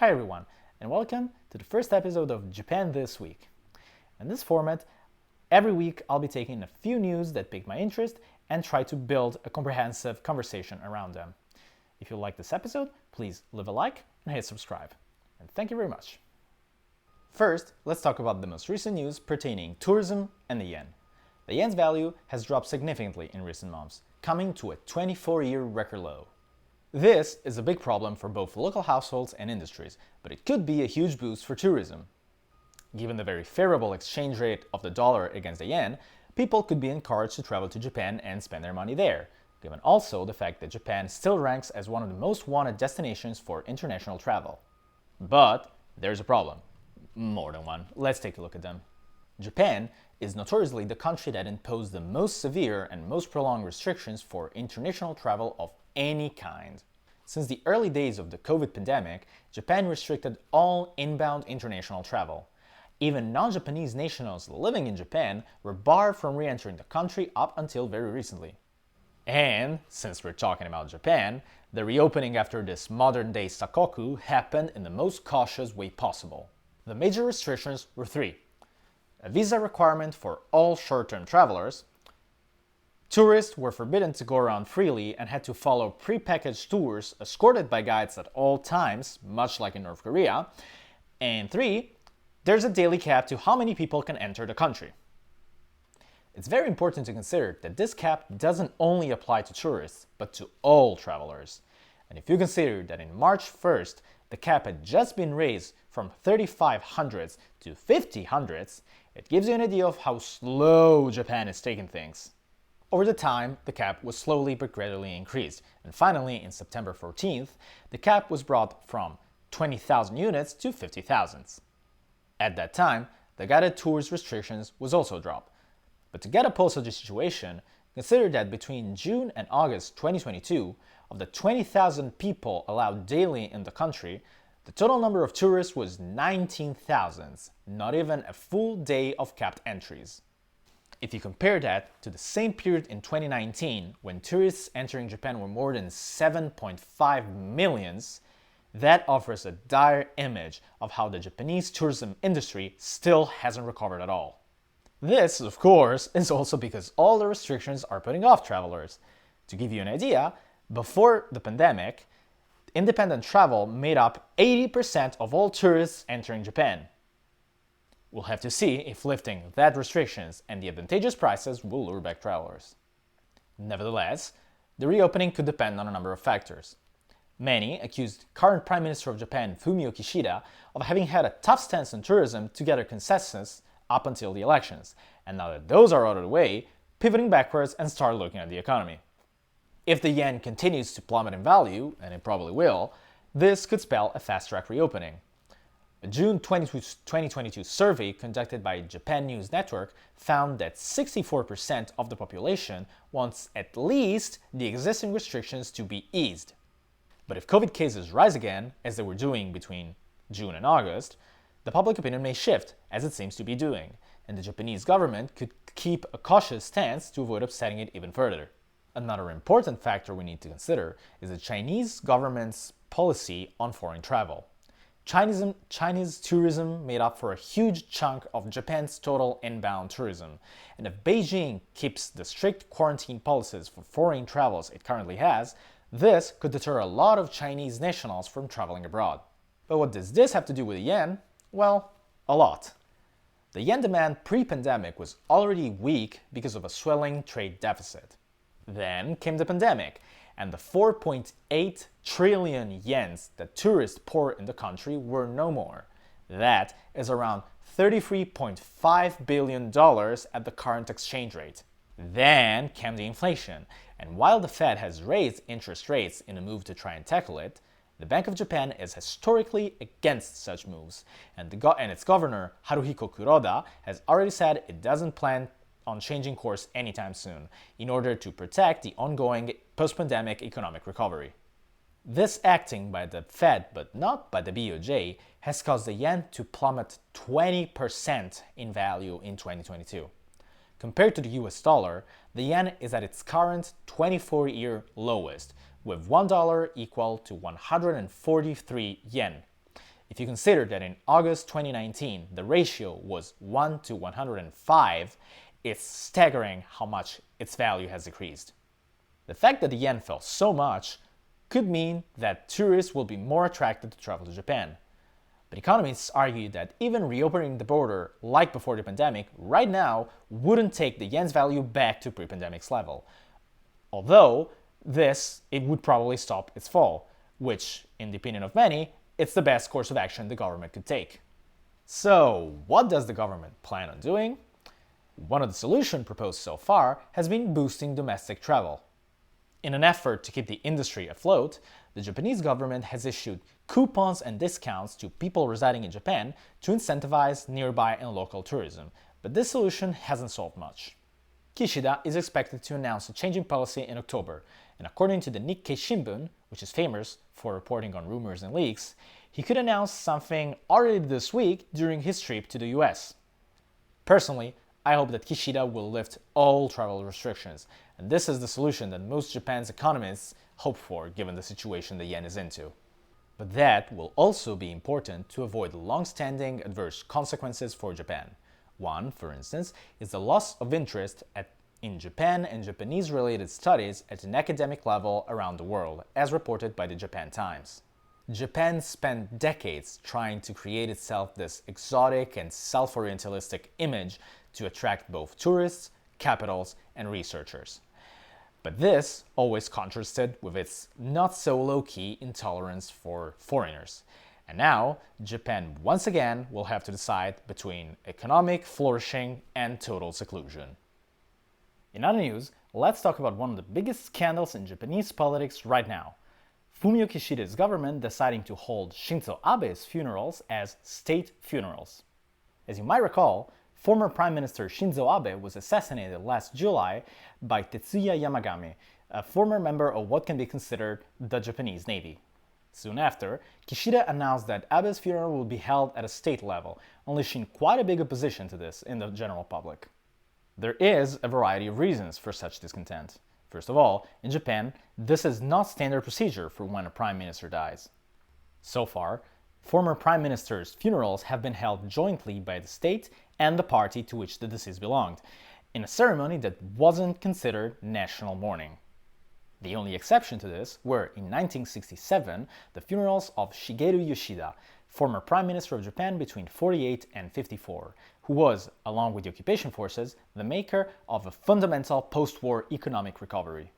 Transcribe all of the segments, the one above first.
Hi everyone, and welcome to the first episode of Japan This Week. In this format, every week I'll be taking a few news that pique my interest and try to build a comprehensive conversation around them. If you like this episode, please leave a like and hit subscribe. And thank you very much. First, let's talk about the most recent news pertaining tourism and the yen. The yen's value has dropped significantly in recent months, coming to a 24-year record low. This is a big problem for both local households and industries, but it could be a huge boost for tourism. Given the very favorable exchange rate of the dollar against the yen, people could be encouraged to travel to Japan and spend their money there, given also the fact that Japan still ranks as one of the most wanted destinations for international travel. But there's a problem. More than one. Let's take a look at them. Japan is notoriously the country that imposed the most severe and most prolonged restrictions for international travel of any kind. Since the early days of the COVID pandemic, Japan restricted all inbound international travel. Even non-Japanese nationals living in Japan were barred from re-entering the country up until very recently. And, since we're talking about Japan, the reopening after this modern-day sakoku happened in the most cautious way possible. The major restrictions were three: a visa requirement for all short-term travelers. Tourists were forbidden to go around freely and had to follow prepackaged tours escorted by guides at all times, much like in North Korea. And 3, there's a daily cap to how many people can enter the country. It's very important to consider that this cap doesn't only apply to tourists, but to all travelers. And if you consider that in March 1st, the cap had just been raised from 3,500s to 5,000s, it gives you an idea of how slow Japan is taking things. Over the time, the cap was slowly but gradually increased, and finally, in September 14th, the cap was brought from 20,000 units to 50,000. At that time, the guided tours restrictions was also dropped. But to get a pulse of the situation, consider that between June and August 2022, of the 20,000 people allowed daily in the country, the total number of tourists was 19,000, not even a full day of capped entries. If you compare that to the same period in 2019, when tourists entering Japan were more than 7.5 million, that offers a dire image of how the Japanese tourism industry still hasn't recovered at all. This, of course, is also because all the restrictions are putting off travelers. To give you an idea, before the pandemic, independent travel made up 80% of all tourists entering Japan. We'll have to see if lifting that restrictions and the advantageous prices will lure back travelers. Nevertheless, the reopening could depend on a number of factors. Many accused current Prime Minister of Japan, Fumio Kishida, of having had a tough stance on tourism to gather consensus up until the elections, and now that those are out of the way, pivoting backwards and start looking at the economy. If the yen continues to plummet in value, and it probably will, this could spell a fast-track reopening. A June 2022 survey conducted by Japan News Network found that 64% of the population wants at least the existing restrictions to be eased. But if COVID cases rise again, as they were doing between June and August, the public opinion may shift, as it seems to be doing, and the Japanese government could keep a cautious stance to avoid upsetting it even further. Another important factor we need to consider is the Chinese government's policy on foreign travel. Chinese tourism made up for a huge chunk of Japan's total inbound tourism, and if Beijing keeps the strict quarantine policies for foreign travels it currently has, this could deter a lot of Chinese nationals from traveling abroad. But what does this have to do with the yen? Well, a lot. The yen demand pre-pandemic was already weak because of a swelling trade deficit. Then came the pandemic, and the 4.8 trillion yens that tourists poured in the country were no more. That is around $33.5 billion at the current exchange rate. Then came the inflation, and while the Fed has raised interest rates in a move to try and tackle it, the Bank of Japan is historically against such moves, and its governor, Haruhiko Kuroda, has already said it doesn't plan on changing course anytime soon, in order to protect the ongoing post-pandemic economic recovery. This acting by the Fed, but not by the BOJ, has caused the yen to plummet 20% in value in 2022. Compared to the US dollar, the yen is at its current 24-year lowest, with $1 equal to 143 yen. If you consider that in August 2019 the ratio was 1 to 105, it's staggering how much its value has decreased. The fact that the yen fell so much could mean that tourists will be more attracted to travel to Japan. But economists argue that even reopening the border like before the pandemic right now wouldn't take the yen's value back to pre-pandemic's level. Although it would probably stop its fall, which, in the opinion of many, it's the best course of action the government could take. So, what does the government plan on doing? One of the solutions proposed so far has been boosting domestic travel. In an effort to keep the industry afloat, the Japanese government has issued coupons and discounts to people residing in Japan to incentivize nearby and local tourism, but this solution hasn't solved much. Kishida is expected to announce a change in policy in October, and according to the Nikkei Shimbun, which is famous for reporting on rumors and leaks, he could announce something already this week during his trip to the US. Personally, I hope that Kishida will lift all travel restrictions, and this is the solution that most Japan's economists hope for given the situation the yen is into. But that will also be important to avoid long-standing adverse consequences for Japan. One, for instance, is the loss of interest in Japan and Japanese-related studies at an academic level around the world, as reported by the Japan Times. Japan spent decades trying to create itself this exotic and self-orientalistic image to attract both tourists, capitals, and researchers. But this always contrasted with its not-so-low-key intolerance for foreigners. And now, Japan once again will have to decide between economic flourishing and total seclusion. In other news, let's talk about one of the biggest scandals in Japanese politics right now. Fumio Kishida's government deciding to hold Shinzo Abe's funerals as state funerals. As you might recall, former Prime Minister Shinzo Abe was assassinated last July by Tetsuya Yamagami, a former member of what can be considered the Japanese Navy. Soon after, Kishida announced that Abe's funeral will be held at a state level, unleashing quite a big opposition to this in the general public. There is a variety of reasons for such discontent. First of all, in Japan, this is not standard procedure for when a prime minister dies. So far, former prime ministers' funerals have been held jointly by the state and the party to which the deceased belonged, in a ceremony that wasn't considered national mourning. The only exception to this were, in 1967, the funerals of Shigeru Yoshida, former Prime Minister of Japan between 48 and 54, who was, along with the occupation forces, the maker of a fundamental post-war economic recovery.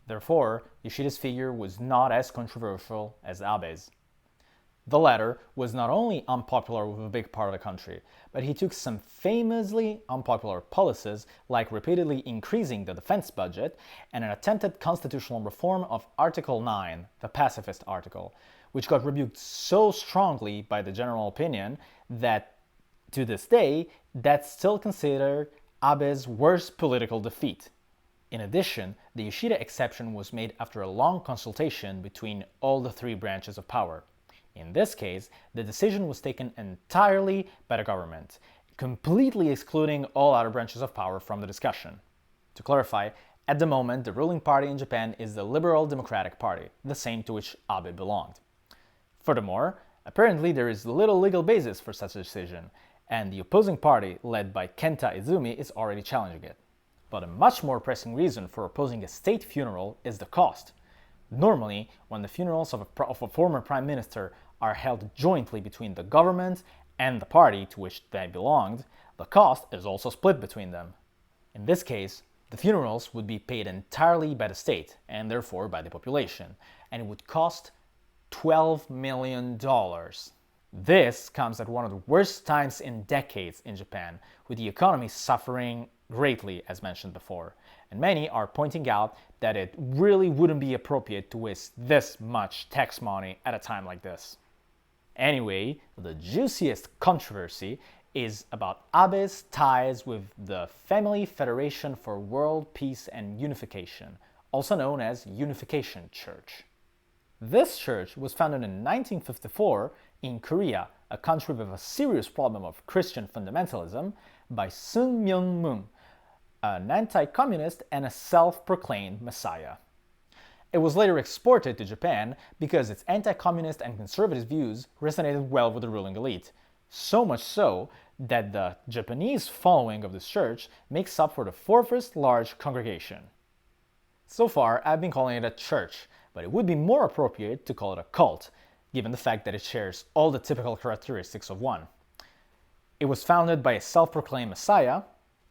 Therefore, Yoshida's figure was not as controversial as Abe's. The latter was not only unpopular with a big part of the country, but he took some famously unpopular policies like repeatedly increasing the defense budget and an attempted constitutional reform of Article 9, the pacifist article, which got rebuked so strongly by the general opinion that, to this day, that's still considered Abe's worst political defeat. In addition, the Yoshida exception was made after a long consultation between all the three branches of power. In this case, the decision was taken entirely by the government, completely excluding all other branches of power from the discussion. To clarify, at the moment, the ruling party in Japan is the Liberal Democratic Party, the same to which Abe belonged. Furthermore, apparently there is little legal basis for such a decision, and the opposing party, led by Kenta Izumi, is already challenging it. But a much more pressing reason for opposing a state funeral is the cost. Normally, when the funerals of a former prime minister are held jointly between the government and the party to which they belonged, the cost is also split between them. In this case, the funerals would be paid entirely by the state, and therefore by the population, and it would cost $12 million. This comes at one of the worst times in decades in Japan, with the economy suffering greatly, as mentioned before, and many are pointing out that it really wouldn't be appropriate to waste this much tax money at a time like this. Anyway, the juiciest controversy is about Abe's ties with the Family Federation for World Peace and Unification, also known as Unification Church. This church was founded in 1954 in Korea, a country with a serious problem of Christian fundamentalism, by Sun Myung Moon, an anti-communist and a self-proclaimed messiah. It was later exported to Japan because its anti-communist and conservative views resonated well with the ruling elite. So much so that the Japanese following of this church makes up for the fourth large congregation. So far, I've been calling it a church, but it would be more appropriate to call it a cult, given the fact that it shares all the typical characteristics of one. It was founded by a self-proclaimed messiah.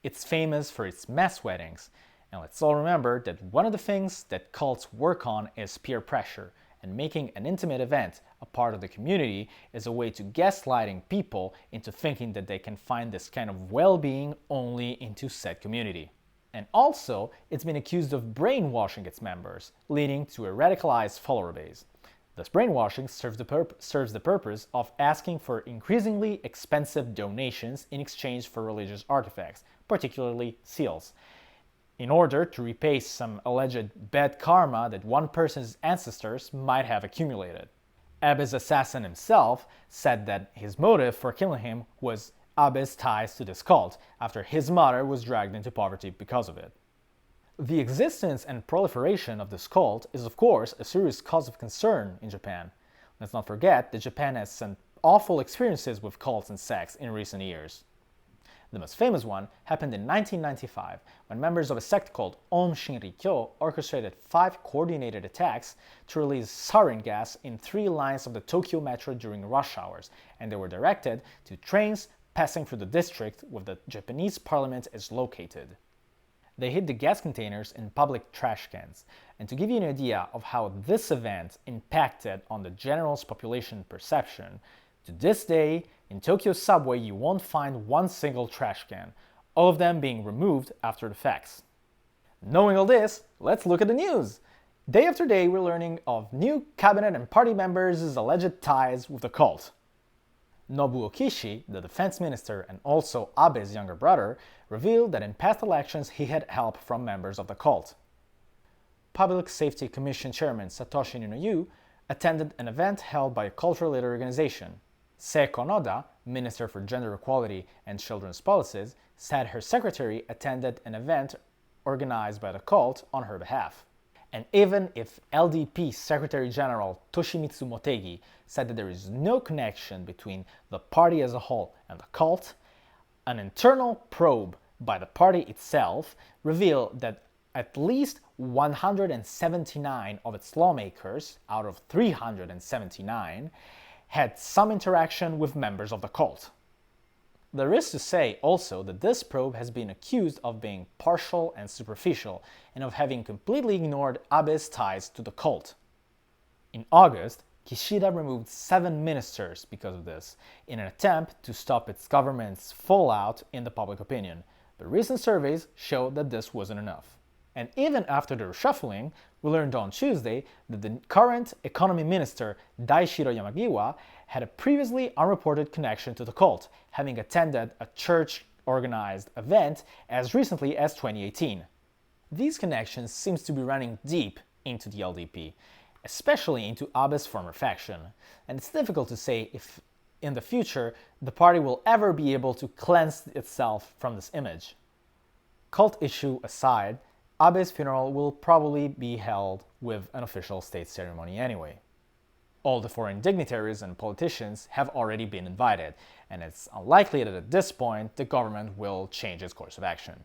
It's famous for its mass weddings. And let's all remember that one of the things that cults work on is peer pressure, and making an intimate event a part of the community is a way to gaslighting people into thinking that they can find this kind of well-being only into said community. And also, it's been accused of brainwashing its members, leading to a radicalized follower base. This brainwashing serves the purpose of asking for increasingly expensive donations in exchange for religious artifacts, particularly seals, in order to repay some alleged bad karma that one person's ancestors might have accumulated. Abe's assassin himself said that his motive for killing him was Abe's ties to this cult, after his mother was dragged into poverty because of it. The existence and proliferation of this cult is, of course, a serious cause of concern in Japan. Let's not forget that Japan has some awful experiences with cults and sects in recent years. The most famous one happened in 1995, when members of a sect called Om Shinrikyo orchestrated 5 coordinated attacks to release sarin gas in 3 lines of the Tokyo metro during rush hours, and they were directed to trains passing through the district where the Japanese parliament is located. They hid the gas containers in public trash cans, and to give you an idea of how this event impacted on the general population perception, to this day, in Tokyo subway you won't find one single trash can, all of them being removed after the facts. Knowing all this, let's look at the news. Day after day we're learning of new cabinet and party members' alleged ties with the cult. Nobuo Kishi, the defense minister and also Abe's younger brother, revealed that in past elections he had help from members of the cult. Public Safety Commission Chairman Satoshi Nunoyu attended an event held by a cult-related organization. Seiko Noda, Minister for Gender Equality and Children's Policies, said her secretary attended an event organized by the cult on her behalf. And even if LDP Secretary General Toshimitsu Motegi said that there is no connection between the party as a whole and the cult, an internal probe by the party itself revealed that at least 179 of its lawmakers, out of 379, had some interaction with members of the cult. There is to say also that this probe has been accused of being partial and superficial, and of having completely ignored Abe's ties to the cult. In August, Kishida removed 7 ministers because of this, in an attempt to stop its government's fallout in the public opinion, but recent surveys show that this wasn't enough. And even after the reshuffling, we learned on Tuesday that the current economy minister, Daishiro Yamagiwa, had a previously unreported connection to the cult, having attended a church-organized event as recently as 2018. These connections seem to be running deep into the LDP, especially into Abe's former faction, and it's difficult to say if in the future the party will ever be able to cleanse itself from this image. Cult issue aside, Abe's funeral will probably be held with an official state ceremony anyway. All the foreign dignitaries and politicians have already been invited, and it's unlikely that at this point the government will change its course of action.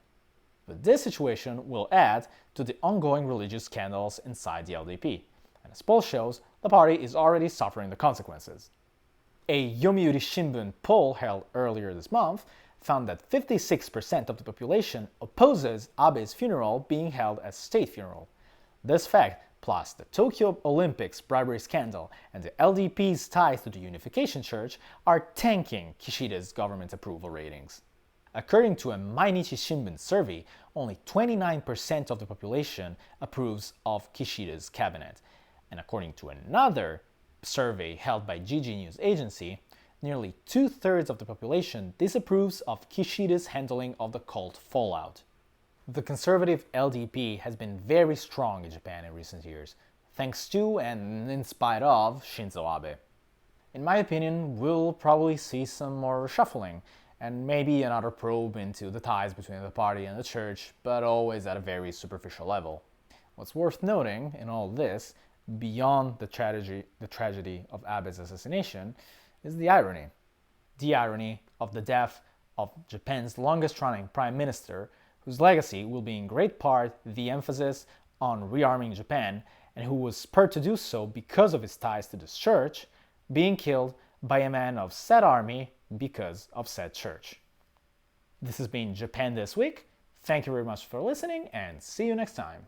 But this situation will add to the ongoing religious scandals inside the LDP, and as poll shows, the party is already suffering the consequences. A Yomiuri Shimbun poll held earlier this month found that 56% of the population opposes Abe's funeral being held as state funeral. This fact, plus the Tokyo Olympics bribery scandal and the LDP's ties to the Unification Church, are tanking Kishida's government approval ratings. According to a Mainichi Shimbun survey, only 29% of the population approves of Kishida's cabinet, and according to another survey held by Gigi News Agency, nearly 2/3 of the population disapproves of Kishida's handling of the cult fallout. The conservative LDP has been very strong in Japan in recent years, thanks to and in spite of Shinzo Abe. In my opinion, we'll probably see some more reshuffling, and maybe another probe into the ties between the party and the church, but always at a very superficial level. What's worth noting in all this, beyond the tragedy of Abe's assassination, is the irony. The irony of the death of Japan's longest-running prime minister, whose legacy will be in great part the emphasis on rearming Japan, and who was spurred to do so because of his ties to this church, being killed by a man of said army because of said church. This has been Japan This Week. Thank you very much for listening, and see you next time.